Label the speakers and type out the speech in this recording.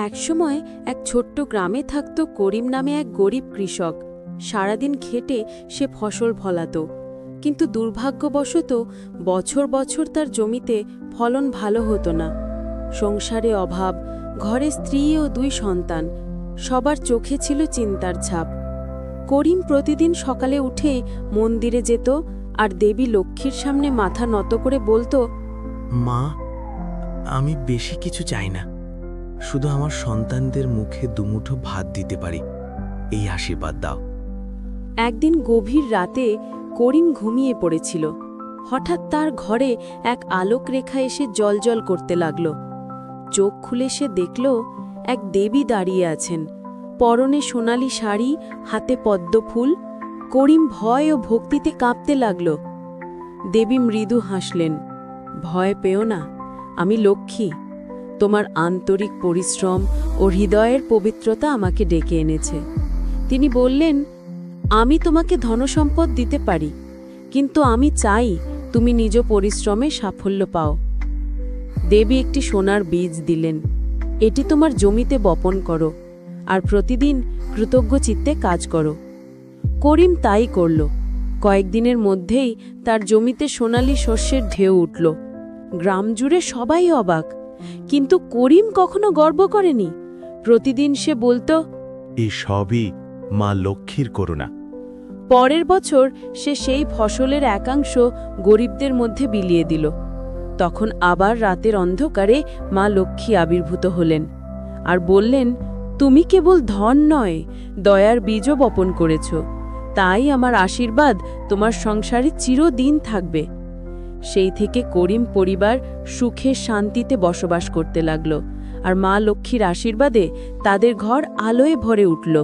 Speaker 1: একসময় এক ছোট্ট গ্রামে থাকত করিম নামে এক গরিব কৃষক। সারাদিন খেটে সে ফসল ফলাতো, কিন্তু দুর্ভাগ্যবশত বছর বছর তার জমিতে ফলন ভালো হতো না। সংসারে অভাব, ঘরে স্ত্রী ও 2 সন্তান, সবার চোখে ছিল চিন্তার ছাপ। করিম প্রতিদিন সকালে উঠেই মন্দিরে যেত আর দেবী লক্ষ্মীর সামনে মাথা নত করে বলতো,
Speaker 2: মা, আমি বেশি কিছু চাই না, শুধু আমার সন্তানদের মুখে দুমুঠো ভাত দিতে পারি, এই আশীর্বাদ দাও।
Speaker 1: একদিন গভীর রাতে করিম ঘুমিয়ে পড়েছিল। হঠাৎ তার ঘরে এক আলোক রেখা এসে জ্বলজ্বল করতে লাগল। চোখ খুলে সে দেখল এক দেবী দাঁড়িয়ে আছেন, পরনে সোনালি শাড়ি, হাতে পদ্ম ফুল। করিম ভয় ও ভক্তিতে কাঁপতে লাগল। দেবী মৃদু হাসলেন, ভয় পেও না, আমি লক্ষ্মী। তোমার আন্তরিক পরিশ্রম ও হৃদয়ের পবিত্রতা আমাকে ডেকে এনেছে। তিনি বললেন, আমি তোমাকে ধনসম্পদ দিতে পারি, কিন্তু আমি চাই তুমি নিজ পরিশ্রমে সাফল্য পাও। দেবী একটি সোনার বীজ দিলেন, এটি তোমার জমিতে বপন করো আর প্রতিদিন কৃতজ্ঞ চিত্তে কাজ করো। করিম তাই করল। কয়েকদিনের মধ্যেই তার জমিতে সোনালি শস্যের ঢেউ উঠল। গ্রাম জুড়ে সবাই অবাক, কিন্তু করিম কখনো গর্ব করেনি। প্রতিদিন সে বলতো,
Speaker 2: এই সবই মা লক্ষ্মীর করুণা।
Speaker 1: পরের বছর সে সেই ফসলের একাংশ গরিবদের মধ্যে বিলিয়ে দিল। তখন আবার রাতের অন্ধকারে মা লক্ষ্মী আবির্ভূত হলেন আর বললেন, তুমি কেবল ধন নয়, দয়ার বীজও বপন করেছ, তাই আমার আশীর্বাদ তোমার সংসারে চিরদিন থাকবে। সেই থেকে করিম পরিবার সুখে শান্তিতে বসবাস করতে লাগল, আর মা লক্ষ্মীর আশীর্বাদে তাদের ঘর আলোয় ভরে উঠল।